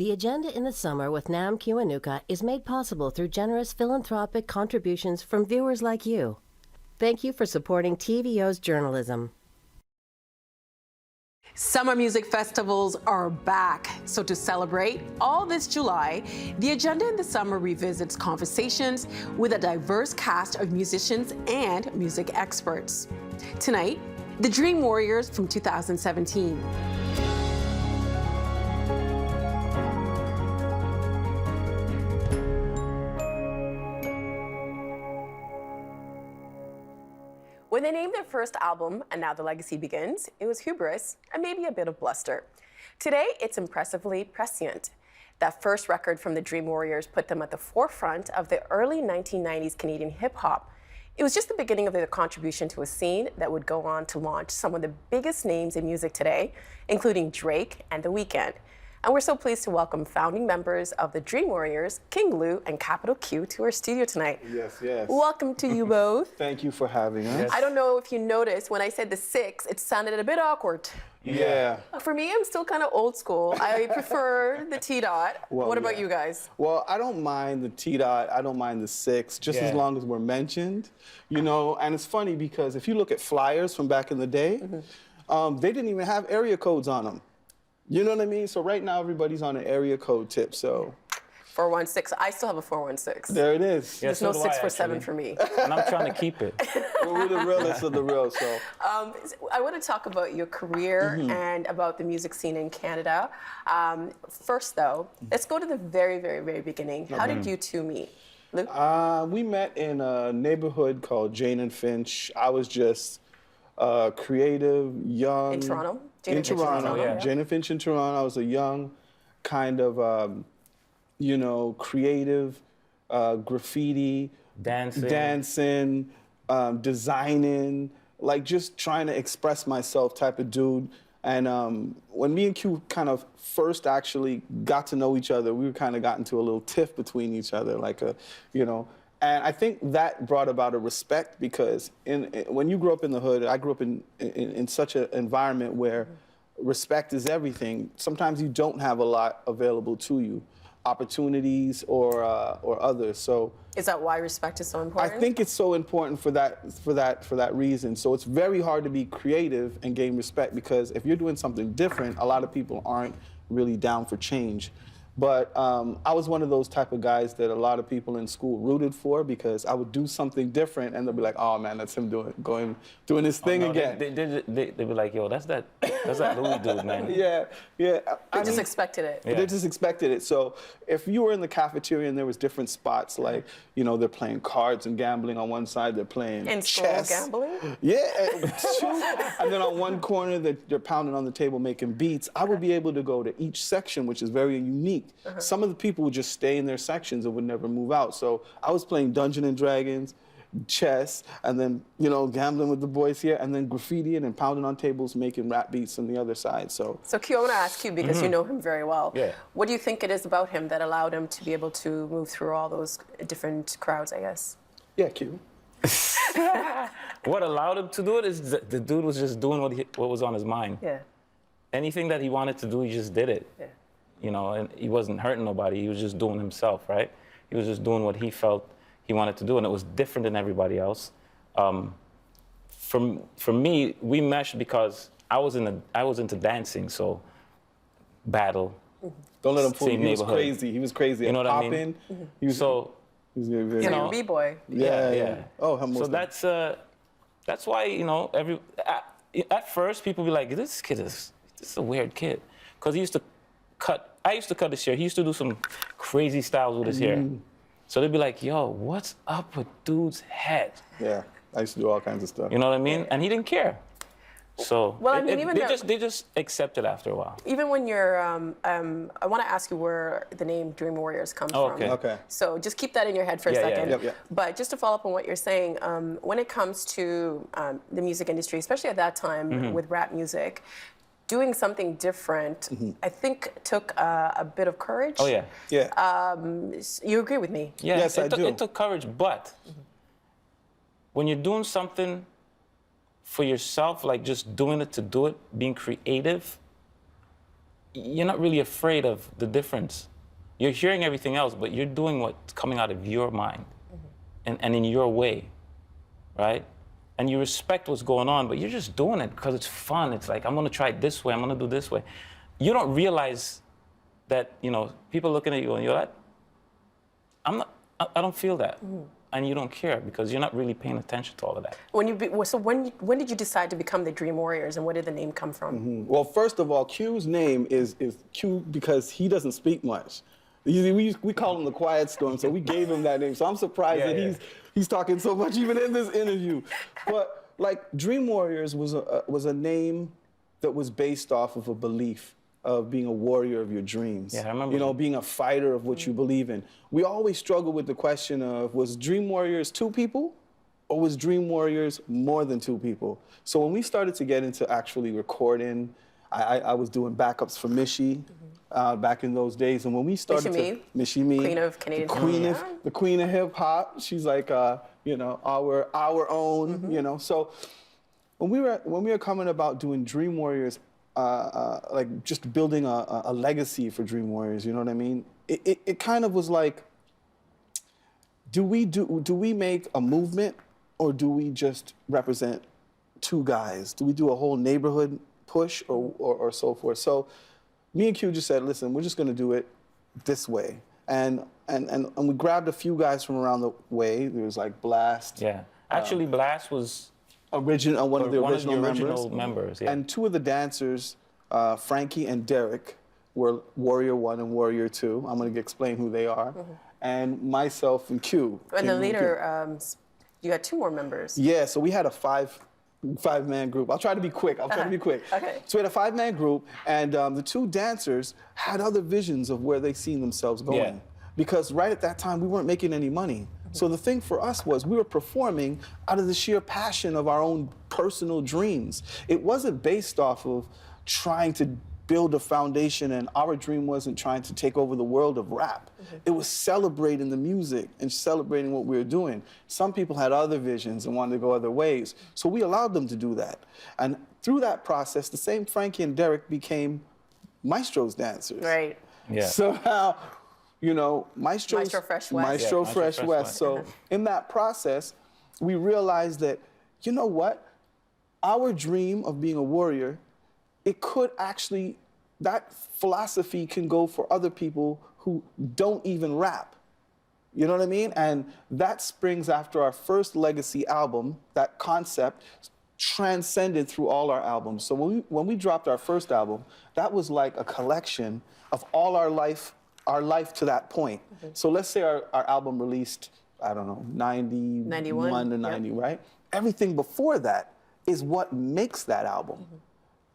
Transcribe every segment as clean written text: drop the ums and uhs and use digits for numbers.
The agenda in the summer with NAM Kiwanuka is made possible through generous philanthropic contributions from viewers like you. Thank you for supporting TVO's journalism. Summer music festivals are back. So to celebrate all this July, the agenda in the summer revisits conversations with a diverse cast of musicians and music experts. Tonight, the Dream Warriors from 2017. When they named their first album, And Now the Legacy Begins, it was hubris and maybe a bit of bluster. Today, it's impressively prescient. That first record from the Dream Warriors put them at the forefront of the early 1990s Canadian hip-hop. It was just the beginning of their contribution to a scene that would go on to launch some of the biggest names in music today, including Drake and The Weeknd. And we're so pleased to welcome founding members of the Dream Warriors, King Lou and Capital Q, to our studio tonight. Yes, yes. Welcome to you both. Thank you for having us. Yes. I don't know if you noticed, when I said the 6, it sounded a bit awkward. Yeah. For me, I'm still kind of old school. I prefer the T-dot. Well, what about you guys? Well, I don't mind the T-dot. I don't mind the 6, just as long as we're mentioned. You know, and it's funny because if you look at flyers from back in the day, they didn't even have area codes on them. You know what I mean? So right now, everybody's on an area code tip, so. 416. I still have a 416. There it is. There's no 647 for me. And I'm trying to keep it. Well, we're the realest of the real, so. I want to talk about your career and about the music scene in Canada. First, though, let's go to the very, very, very beginning. How did you two meet? Luke? We met in a neighborhood called Jane and Finch. I was just creative, young. In Toronto? Jane and Finch in Toronto. I was a young kind of, you know, creative, graffiti, dancing, designing, like just trying to express myself type of dude. And when me and Q kind of first actually got to know each other, we kind of got into a little tiff between each other, like a, you know. And I think that brought about a respect because when you grew up in the hood, I grew up in such an environment where respect is everything. Sometimes you don't have a lot available to you, opportunities or others. So is that why respect is so important? I think it's so important for that reason. So it's very hard to be creative and gain respect because if you're doing something different, a lot of people aren't really down for change. But I was one of those type of guys that a lot of people in school rooted for because I would do something different and they'll be like, oh man, that's him doing his thing again. They be like, yo, that's that Louis dude, man. Yeah. They just expected it. Yeah. They just expected it. So if you were in the cafeteria and there was different spots, like, you know, they're playing cards and gambling on one side, they're playing chess. Gambling? Yeah. And then on one corner, they're pounding on the table making beats. I would be able to go to each section, which is very unique. Some of the people would just stay in their sections and would never move out. So I was playing Dungeons and Dragons, chess, and then, you know, gambling with the boys here, and then graffitiing and pounding on tables, making rap beats on the other side. So Q, I want to ask you, because you know him very well. Yeah. What do you think it is about him that allowed him to be able to move through all those different crowds, I guess? Yeah, Q. What allowed him to do it is the dude was just doing what was on his mind. Yeah. Anything that he wanted to do, he just did it. Yeah. You know, and he wasn't hurting nobody. He was just doing himself, right? He was just doing what he felt he wanted to do, and it was different than everybody else. For me, we meshed because I was into dancing, so battle. Don't let him fool you. He was neighborhood. He was crazy. You know what I mean? He was, so, you know, B-boy. Yeah. Oh, so that's why, you know, at first people be like, this is a weird kid, because he used to I used to cut his hair. He used to do some crazy styles with his hair. So they'd be like, yo, what's up with dude's head? Yeah, I used to do all kinds of stuff. You know what I mean? And he didn't care. So well, I mean, they just accept it after a while. Even when you're, I want to ask you where the name Dream Warriors comes from. Okay. So just keep that in your head for a second. Yeah. But just to follow up on what you're saying, when it comes to the music industry, especially at that time with rap music, doing something different, I think took a bit of courage. Oh, yeah. Yeah. You agree with me? Yeah, yes, I do. It took courage, but when you're doing something for yourself, like just doing it to do it, being creative, you're not really afraid of the difference. You're hearing everything else, but you're doing what's coming out of your mind and in your way, right? And you respect what's going on, but you're just doing it because it's fun. It's like, I'm gonna try it this way, I'm gonna do this way. You don't realize that, you know, people looking at you and you're like, I don't feel that. And you don't care because you're not really paying attention to all of that. When did you decide to become the Dream Warriors, and where did the name come from? Well, first of all, Q's name is Q because he doesn't speak much. We call him the Quiet Storm, so we gave him that name. So I'm surprised that he's talking so much even in this interview. But like Dream Warriors was a name that was based off of a belief of being a warrior of your dreams. Yeah, I remember. You know, being a fighter of what you believe in. We always struggle with the question of, was Dream Warriors 2 people or was Dream Warriors more than 2 people? So when we started to get into actually recording, I was doing backups for Mishi back in those days. And when we started Mishi Me, Queen of Canadian the queen of hip hop. She's like, you know, our own, you know. So when we were coming about doing Dream Warriors, like just building a legacy for Dream Warriors, you know what I mean? It kind of was like, do we make a movement or do we just represent 2 guys? Do we do a whole neighborhood push or so forth? So me and Q just said, listen, we're just gonna do it this way. And we grabbed a few guys from around the way. There was like Blast. Yeah, actually Blast was one of the original members. Yeah. And 2 of the dancers, Frankie and Derek, were Warrior 1 and Warrior 2. I'm going to explain who they are. And myself and Q. And then later, you had 2 more members. Yeah, so we had a five-man group. I'll try to be quick. Okay. So we had a 5-man group, and the 2 dancers had other visions of where they seen themselves going. Yeah. Because right at that time, we weren't making any money. So the thing for us was we were performing out of the sheer passion of our own personal dreams. It wasn't based off of trying to build a foundation, and our dream wasn't trying to take over the world of rap. It was celebrating the music and celebrating what we were doing. Some people had other visions and wanted to go other ways. So we allowed them to do that. And through that process, the same Frankie and Derek became Maestro's dancers. Right. Yeah. So now, you know, Maestro Fresh West. Maestro Fresh West. So in that process, we realized that, you know what? Our dream of being a warrior, it could actually, that philosophy can go for other people who don't even rap. You know what I mean? And that springs after our first legacy album. That concept transcended through all our albums. So when we dropped our first album, that was like a collection of all our life to that point. So let's say our album released, I don't know, 91 to 90, right? Everything before that is what makes that album.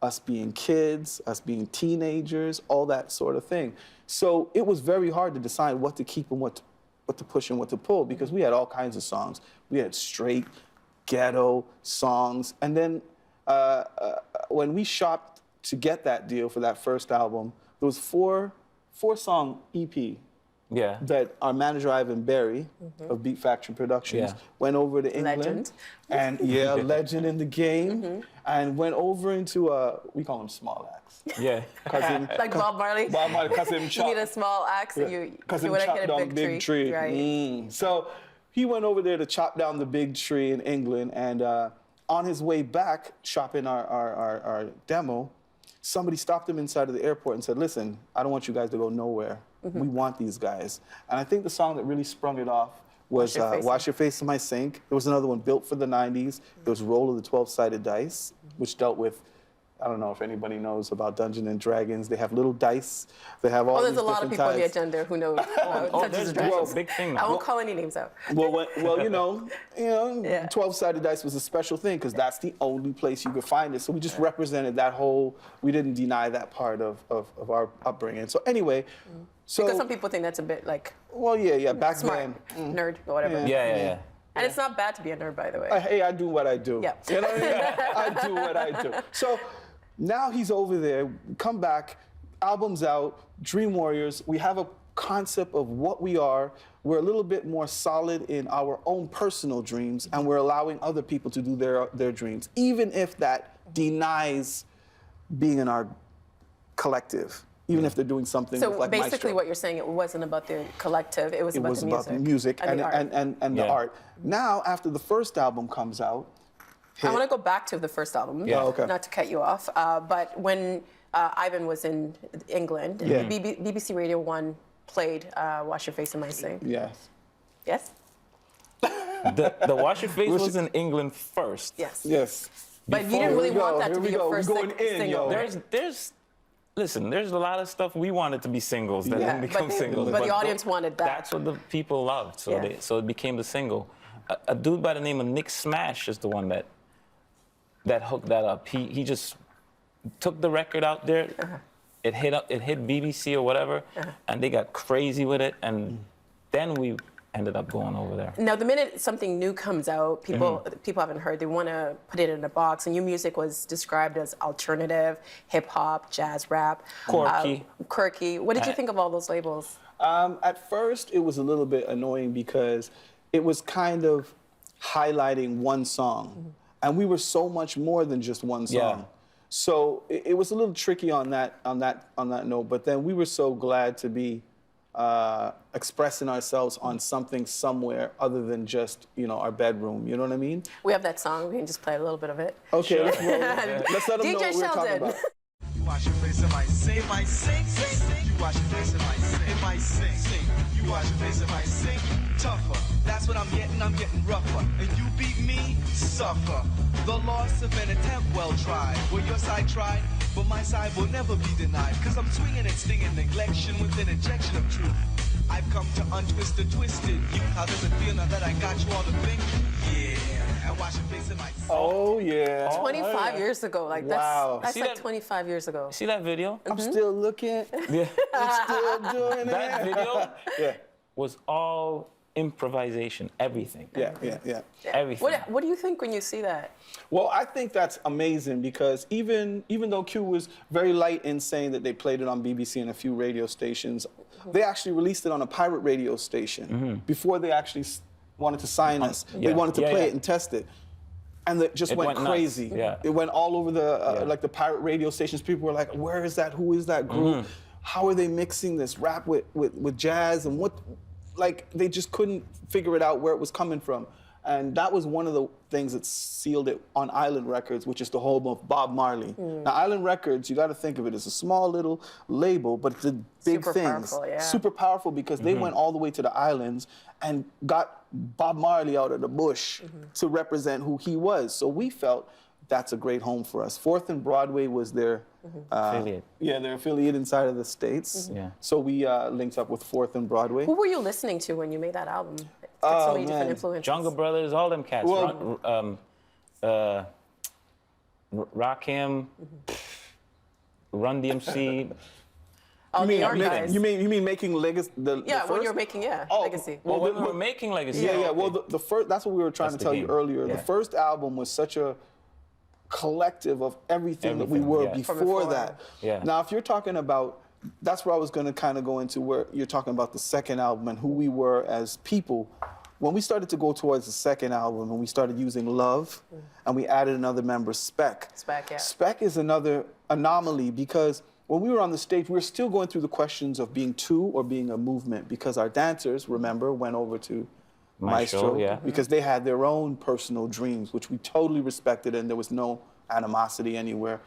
Us being kids, us being teenagers, all that sort of thing. So it was very hard to decide what to keep and what to push and what to pull, because we had all kinds of songs. We had straight, ghetto songs. And then when we shopped to get that deal for that first album, there was four-song EP that our manager Ivan Berry of Beat Factory Productions went over to England. Legend. And legend in the game. And went over into we call him Small Axe. Yeah. Like Bob Marley. Bob Marley, cause him You need a small axe, and you want to get chop a down big tree. Right. So he went over there to chop down the big tree in England, and on his way back, shopping our demo, somebody stopped him inside of the airport and said, listen, I don't want you guys to go nowhere. We want these guys. And I think the song that really sprung it off was Wash Your Face in My Sink. There was another one, Built for the 90s. There was Roll of the 12-Sided Dice, which dealt with, I don't know if anybody knows about Dungeons and Dragons. They have little dice. They have all these different types. There's a lot of people on the agenda who know Dungeons and Dragons. A big thing now. I won't call any names out. Well, you know, 12-sided dice was a special thing because that's the only place you could find it. So we just represented that whole. We didn't deny that part of our upbringing. So anyway, because some people think that's a bit like. Well, back smart, then. nerd, or whatever. Yeah. And it's not bad to be a nerd, by the way. Hey, I do what I do. Yeah. You know what I mean? I do what I do. So now he's over there, come back, album's out, Dream Warriors. We have a concept of what we are. We're a little bit more solid in our own personal dreams, and we're allowing other people to do their dreams, even if that denies being in our collective. even if they're doing something So with like basically Maestro. what you're saying, it wasn't about the collective, it was It about was the about music. the music and, the art. and the art. Now, after the first album comes out, I want to go back to the first album, Yeah. Oh, okay. not to cut you off, but when Ivan was in England, Yeah. BBC Radio 1 played Wash Your Face in My Sink. yes. Yes? The Wash Your Face was in England first. Yes. Yes. But you didn't really want that to be your first We're going in, single. yo. Listen, there's a lot of stuff we wanted to be singles that Yeah, didn't become singles. but the audience wanted that. That's what the people loved, so Yeah. so it became the single. A dude by the name of Nick Smash is the one that hooked that up. He just took the record out there. It hit BBC or whatever, and they got crazy with it, and then we ended up going over there. Now, the minute something new comes out, people haven't heard, they want to put it in a box. And your music was described as alternative, hip hop, jazz, rap, Quirky. quirky. What did you think of all those labels? At first, it was a little bit annoying because it was kind of highlighting one song, and we were so much more than just one song. Yeah. So it was a little tricky on that note. But then we were so glad to be expressing ourselves on something somewhere other than just our bedroom. You know what I mean? We have that song. We can just play a little bit of it. Okay, let's roll it. Let's let them know DJ what we're talking Sheldon. about. You wash your face in my sink, my sink, sink. You wash your face in my sink, in my sink, sink. You wash your face in my sink, tougher. That's what I'm getting rougher. And you beat me, suffer. The loss of an attempt well tried. Well, your side tried, but my side will never be denied. Cause I'm swinging and stinging neglection with an injection of truth. I've come to untwist the twisted you. How does it feel now that I got you all to think? Yeah, and wash your face in my sink. Oh yeah. 25 years ago. Like, Wow. that's See like that- 25 years ago. See that video? I'm still looking. Yeah. I'm still doing That it. video Yeah. was all improvisation, everything. Yeah. Everything. What do you think when you see that? Well, I think that's amazing because even though Q was very light in saying that they played it on BBC and a few radio stations, they actually released it on a pirate radio station before they actually wanted to sign us. They wanted to play it and test it. And it just went nuts. crazy. Yeah. It went all over the like the pirate radio stations. People were like, "Where is that? Who is that group? How are they mixing this rap with jazz and what?" Like they just couldn't figure it out where it was coming from. And that was one of the things that sealed it on Island Records, which is the home of Bob Marley. Now, Island Records, you got to think of it as a small little label, but it's a big Super things. powerful, yeah. Super powerful because they went all the way to the islands and got Bob Marley out of the bush to represent who he was. So we felt that's a great home for us. 4th and Broadway was their Affiliate. Yeah, they're affiliate inside of the States. Yeah. So we linked up with 4th and Broadway. Who were you listening to when you made that album? It's got so many different influences. Jungle Brothers, all them cats. Well- Rakim, Run DMC. Oh, the York guys. You mean making Legacy? The Yeah, when first? you're making, Legacy. Well, Well, when we were making Legacy. Yeah. Well, the first. That's what we were trying That's to the tell you game. earlier. Yeah. The first album was such a collective of everything that we Everything, were yeah. From before before. that. Yeah. Now, if you're talking about, that's where I was going to kind of go into where you're talking about the second album and who we were as people. When we started to go towards the second album and we started using Love and we added another member, Spec. Spec, yeah. Spec is another anomaly because when we were on the stage, we were still going through the questions of being two or being a movement because our dancers, remember, went over to Maestro yeah. because they had their own personal dreams, which we totally respected and there was no animosity anywhere.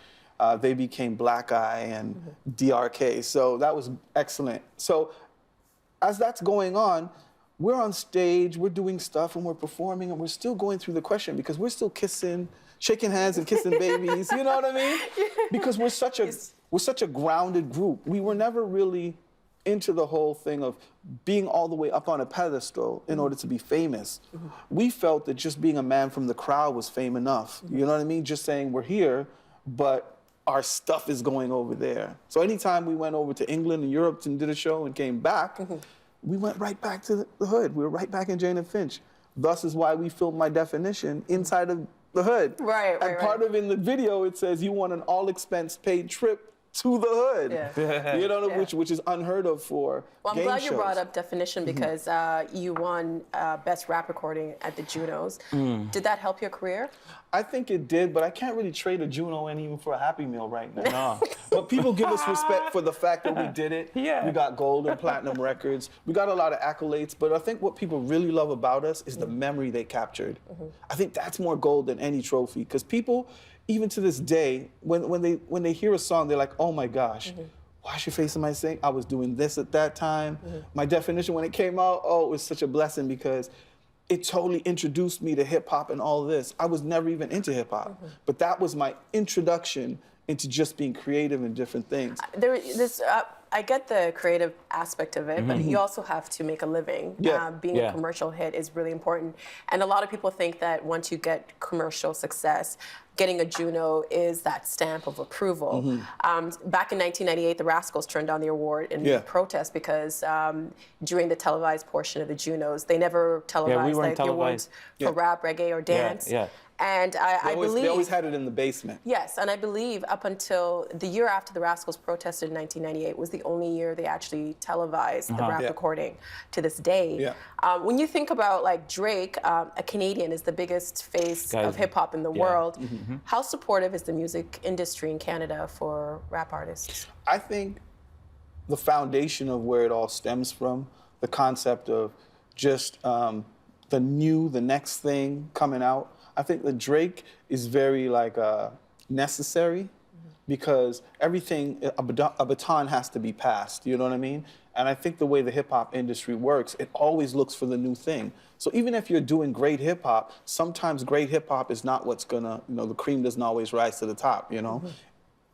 They became Black Eye and DRK, so that was excellent. So as that's going on, we're on stage, we're doing stuff and we're performing and we're still going through the question because we're still kissing, shaking hands and kissing babies, you know what I mean? Because we're such a grounded group. We were never really into the whole thing of being all the way up on a pedestal in order to be famous. We felt that just being a man from the crowd was fame enough. You know what I mean? Just saying we're here, but our stuff is going over there. So anytime we went over to England and Europe and did a show and came back, we went right back to the hood. We were right back in Jane and Finch. Thus is why we filmed My Definition inside of the hood. Right, and part of in the video, it says you want an all expense paid trip to the hood. Yeah. You know, which is unheard of for Well, I'm game glad shows. you brought up definition because you won Best Rap Recording at the Junos. Did that help your career? I think it did, but I can't really trade a Juno and even for a Happy Meal right now. No. But people give us respect for the fact that we did it. Yeah. We got gold and platinum records. We got a lot of accolades, but I think what people really love about us is the memory they captured. I think that's more gold than any trophy, because people, even to this day, when they hear a song, they're like, oh my gosh, Wash Your Face in My Sink, I was doing this at that time. My definition when it came out, oh, it was such a blessing because it totally introduced me to hip hop and all this. I was never even into hip hop, but that was my introduction into just being creative in different things. I get the creative aspect of it, but you also have to make a living. Yeah. Being a commercial hit is really important. And a lot of people think that once you get commercial success, getting a Juno is that stamp of approval. Back in 1998, the Rascals turned down the award in protest because during the televised portion of the Junos, they never televised the awards for rap, reggae, or dance. And I believe... They always had it in the basement. Yes, and I believe up until the year after the Rascals protested in 1998 was the only year they actually televised the rap recording to this day. When you think about like Drake, a Canadian, is the biggest face of hip hop in the world. How supportive is the music industry in Canada for rap artists? I think the foundation of where it all stems from, the concept of just the next thing coming out, I think that Drake is very necessary because everything, a baton has to be passed, you know what I mean? And I think the way the hip hop industry works, it always looks for the new thing. So even if you're doing great hip hop, sometimes great hip hop is not what's gonna, the cream doesn't always rise to the top, you know?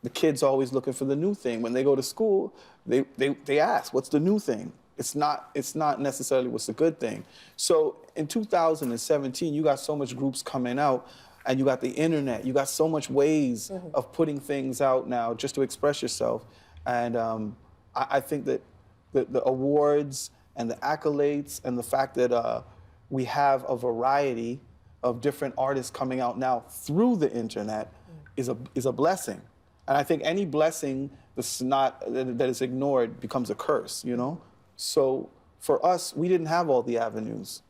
The kid's always looking for the new thing. When they go to school, they ask, what's the new thing? It's not necessarily what's the good thing. So in 2017, you got so much groups coming out, and you got the internet. You got so much ways of putting things out now just to express yourself. And I think that the awards and the accolades and the fact that we have a variety of different artists coming out now through the internet is a blessing. And I think any blessing that is ignored becomes a curse, you know? So for us, we didn't have all the avenues.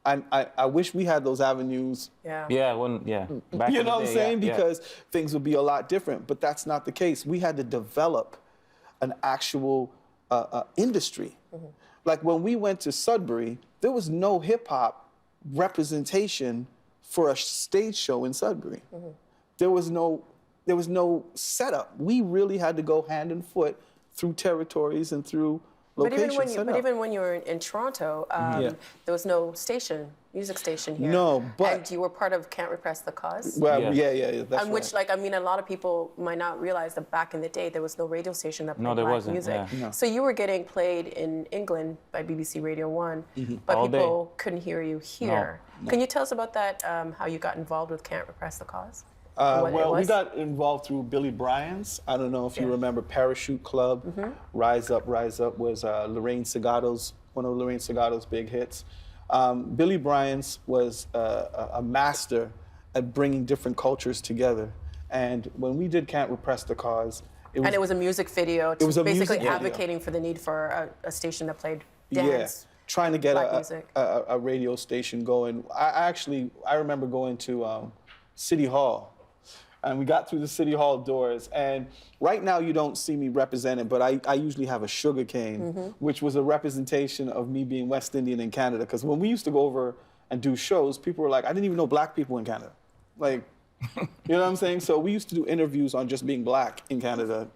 I wish we had those avenues. Back you know in the what I'm day, saying? Because things would be a lot different, but that's not the case. We had to develop an actual industry. Like when we went to Sudbury, there was no hip hop representation for a stage show in Sudbury. There was no setup. We really had to go hand and foot through territories and through locations. But even when you were in Toronto, there was no music station here. No, but... And you were part of Can't Repress the Cause? Well, yeah, that's which, a lot of people might not realize that back in the day, there was no radio station that played black music. No. So you were getting played in England by BBC Radio 1, but All people day. couldn't hear you here. No. Can you tell us about that, how you got involved with Can't Repress the Cause? We got involved through Billy Bryan's. I don't know if you remember Parachute Club. Rise Up was Lorraine Segato's, one of Lorraine Segato's big hits. Billy Bryan's was a master at bringing different cultures together. And when we did Can't Repress the Cause, it was a music video. It was a basically music video. advocating for the need for a station that played dance. Trying to get music. a radio station going. I remember going to City Hall. And we got through the City Hall doors. And right now you don't see me represented, but I usually have a sugar cane, which was a representation of me being West Indian in Canada. Because when we used to go over and do shows, people were like, I didn't even know black people in Canada. Like, you know what I'm saying? So we used to do interviews on just being black in Canada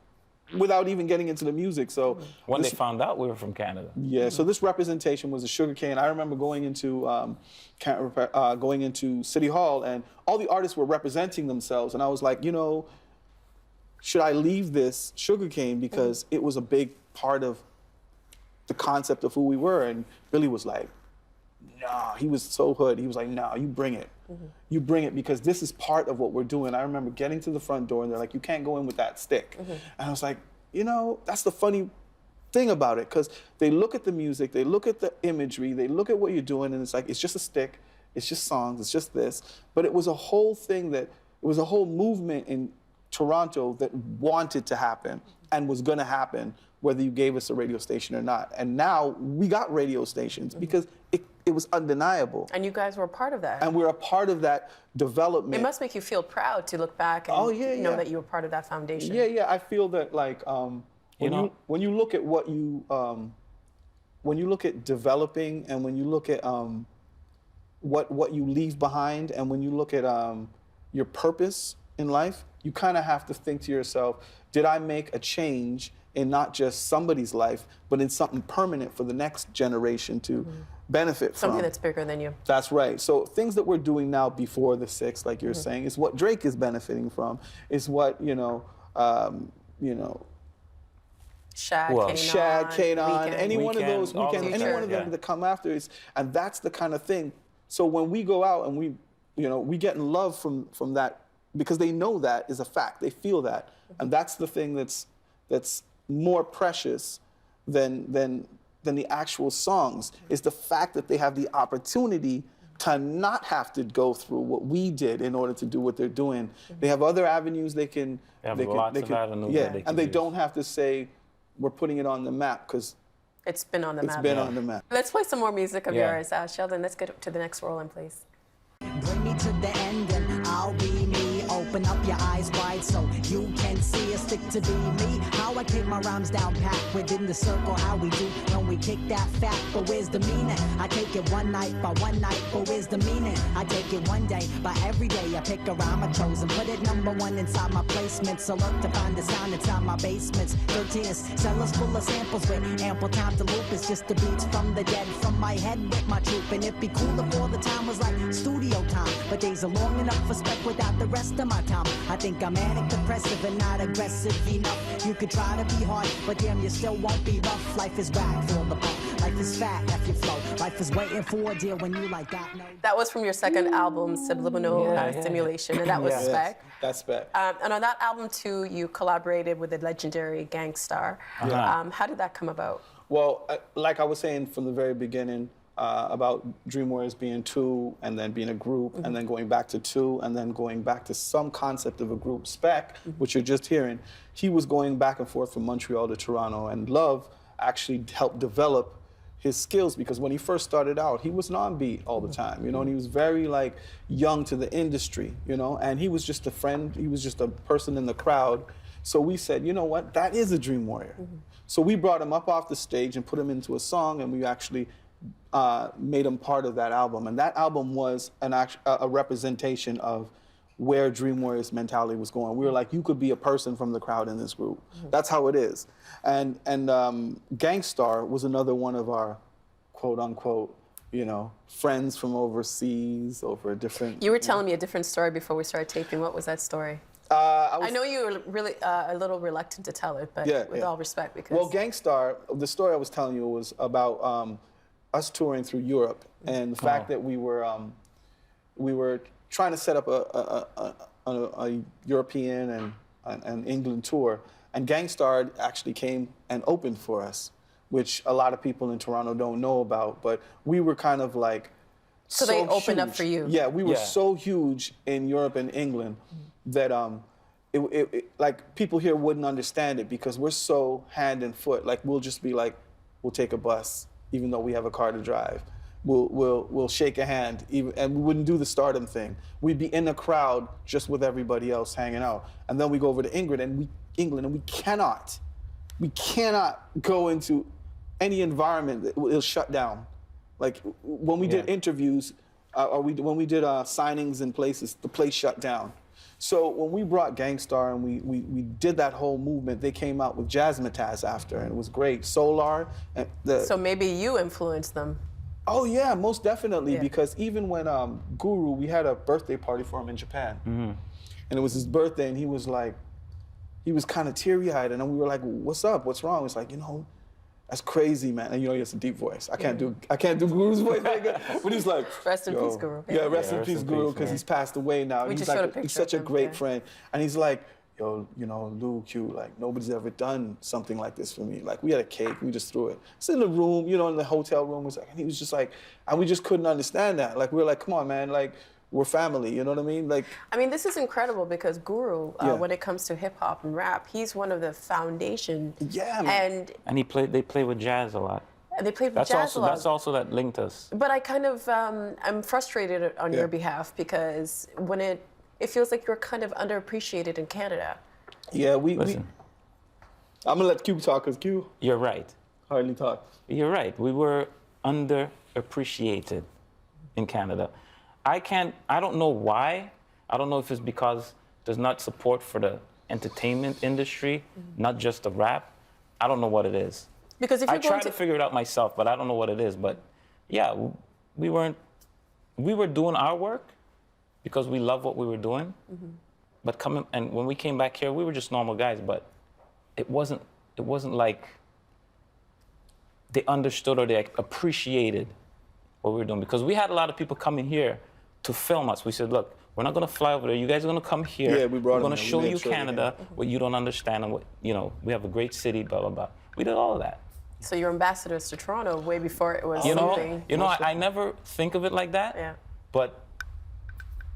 without even getting into the music. So when they found out we were from Canada. Yeah, so this representation was a sugar cane. I remember going into City Hall, and all the artists were representing themselves, and I was like, should I leave this sugar cane because it was a big part of the concept of who we were? And Billy was like, nah, he was so hood. He was like, nah, you bring it. You bring it because this is part of what we're doing. I remember getting to the front door and they're like, you can't go in with that stick. And I was like, that's the funny thing about it, because they look at the music, they look at the imagery, they look at what you're doing, and it's like, it's just a stick, it's just songs, it's just this. But it was a whole thing it was a whole movement in Toronto that wanted to happen and was gonna happen whether you gave us a radio station or not. And now we got radio stations because it was undeniable. And you guys were a part of that. And we're a part of that development. It must make you feel proud to look back and know that you were part of that foundation. Yeah. I feel that like when you look at what you when you look at developing and when you look at what you leave behind and when you look at your purpose in life, you kind of have to think to yourself, did I make a change in not just somebody's life, but in something permanent for the next generation to benefit from? Something that's bigger than you. That's right. So things that we're doing now before the 6th, like you're saying, is what Drake is benefiting from, is what, Shad, Kanon, any one of those Weeknd, any one of them that come after is, and that's the kind of thing. So when we go out and we get in love from that, because they know that is a fact, they feel that, and that's the thing that's more precious than the actual songs, is the fact that they have the opportunity to not have to go through what we did in order to do what they're doing. They have other avenues they can. They don't have to say, we're putting it on the map, because it's been on the map. It's been on the map. Let's play some more music of yours. Sheldon, let's get to the next rolling, please. Bring me to the end and I'll be me. Open up your eyes wide so you can see a stick to be me. How I kick my rhymes down packed within the circle, how we do when we kick that fact. But where's the meaning? I take it one night by one night, but where's the meaning? I take it one day by every day. I pick a rhyme I chose and put it #1 inside my placement. So look to find the sound inside my basements. 13 cellars full of samples with ample time to loop. It's just the beats from the dead from my head with my troop. And it'd be cool if all the time was like studio time, but days are long enough for spec without the rest of my time. I think I'm manic depressive and not aggressive enough. You could try to be hard, but damn, you still won't be rough. Life is whack, feel the pump. Life is fat, F your flow. Life is waiting for a deal when you like that. No. That was from your second album, Subliminal Stimulation, and that was Spec. That's Spec. And on that album too, you collaborated with the legendary Gang Starr. How did that come about? Well, like I was saying from the very beginning, about Dream Warriors being 2 and then being a group and then going back to 2 and then going back to some concept of a group, Spec, which you're just hearing. He was going back and forth from Montreal to Toronto, and Love actually helped develop his skills, because when he first started out, he was on beat all the time, and he was very like young to the industry, and he was just a friend, he was just a person in the crowd. So we said, you know what, that is a Dream Warrior. So we brought him up off the stage and put him into a song, and we actually made him part of that album. And that album was a representation of where Dream Warriors mentality was going. We were like, you could be a person from the crowd in this group. That's how it is. And Gang Starr was another one of our quote unquote, friends from overseas, over different. You were telling me a different story before we started taping. What was that story? I know you were really a little reluctant to tell it, but with all respect, because... Well, Gang Starr, the story I was telling you was about us touring through Europe, and the fact that we were trying to set up a European and England tour, and Gang Starr actually came and opened for us, which a lot of people in Toronto don't know about, but we were kind of like so they opened up for you. Yeah, we were so huge in Europe and England that like people here wouldn't understand it, because we're so hand and foot. Like we'll just be like, we'll take a bus even though we have a car to drive. We'll shake a hand, and we wouldn't do the stardom thing. We'd be in a crowd just with everybody else hanging out, and then we go over to England, and we cannot go into any environment that it'll shut down. Like when we did interviews, when we did signings in places, the place shut down. So when we brought Gang Starr and we did that whole movement, they came out with Jazzmatazz after, and it was great. Solar. So maybe you influenced them. Oh yeah, most definitely, because even when Guru, we had a birthday party for him in Japan, and it was his birthday, and he was kind of teary-eyed, and then we were like, what's up, what's wrong? It's like, that's crazy, man. And he has a deep voice. I can't do Guru's voice like that. But he's like, rest in peace, Guru. Yeah, rest in peace, Guru, because he's passed away now. He's such a great friend. And he's like, yo, Lou Q, like nobody's ever done something like this for me. Like we had a cake, we just threw it. It's in the room, in the hotel room. And he was just like, and we just couldn't understand that. Like we were like, come on, man, like we're family. You know what I mean? Like, I mean, this is incredible because Guru, when it comes to hip hop and rap, he's one of the foundation. Yeah, man. And they play with jazz a lot. And they played with jazz a lot. That's also that linked us. But I kind of, I'm frustrated on your behalf because when it feels like you're kind of underappreciated in Canada. Yeah, Listen. I'm gonna let Q talk, cause Q You're right. hardly talks. You're right. We were underappreciated in Canada. I don't know why. I don't know if it's because there's not support for the entertainment industry, not just the rap. I don't know what it is. Because if you're I try to figure it out myself, but I don't know what it is. But yeah, we were doing our work because we love what we were doing. But when we came back here, we were just normal guys. But it wasn't like they understood or they appreciated what we were doing, because we had a lot of people coming here to film us. We said, look, we're not going to fly over there. You guys are going to come here. Yeah, we brought We're them going to here. show We you made sure they Canada, what you don't understand, and what, we have a great city, blah, blah, blah. We did all of that. So you're ambassadors to Toronto way before it was You something. know, I never think of it like that. Yeah. But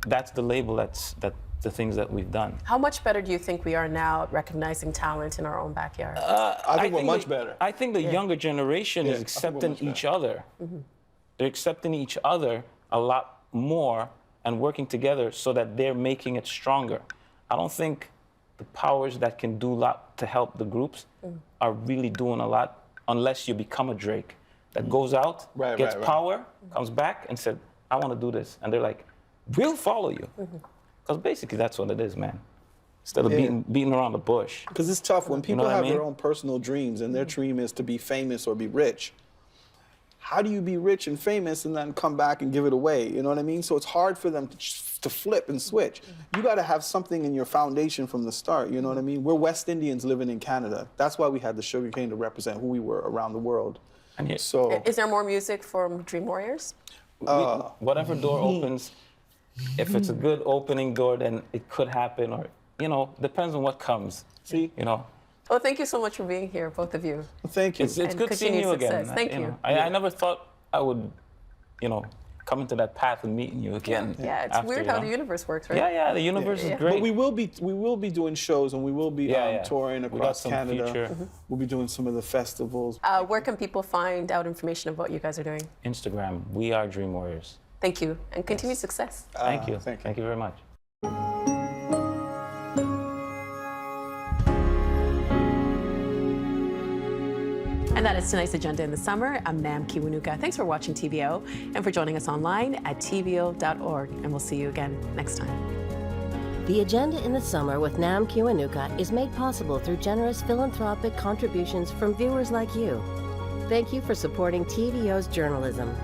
that's the label. That's the things that we've done. How much better do you think we are now at recognizing talent in our own backyard? I think we're much better. I think the younger generation is I think we're accepting much better. each other. They're accepting each other a lot more and working together so that they're making it stronger. I don't think the powers that can do a lot to help the groups are really doing a lot unless you become a Drake that goes out, gets power, comes back and said, I want to do this. And they're like, we'll follow you. Because basically that's what it is, man. Instead of beating around the bush. Because it's tough when people know what I have mean? their own personal dreams and their dream is to be famous or be rich. How do you be rich and famous and then come back and give it away? You know what I mean? So it's hard for them to flip and switch. You got to have something in your foundation from the start. You know what I mean? We're West Indians living in Canada. That's why we had the sugarcane to represent who we were around the world. And So Is there more music from Dream Warriors? whatever door opens, if it's a good opening door, then it could happen, or, depends on what comes. See? Well, thank you so much for being here, both of you. Thank you. It's And good seeing you continued again. success. Thank you. I never thought I would, come into that path and meeting you again. Yeah, it's weird how the universe works, right? Yeah, the universe is great. But we will be doing shows and we will be touring We got across some Canada. future. We'll be doing some of the festivals. Where can people find out information of what you guys are doing? Instagram, we are Dream Warriors. Thank you, and continued success. Thank you. thank you. Thank you very much. And that is tonight's agenda in the summer. I'm Nam Kiwanuka. Thanks for watching TVO and for joining us online at tvo.org. And we'll see you again next time. The Agenda in the Summer with Nam Kiwanuka is made possible through generous philanthropic contributions from viewers like you. Thank you for supporting TVO's journalism.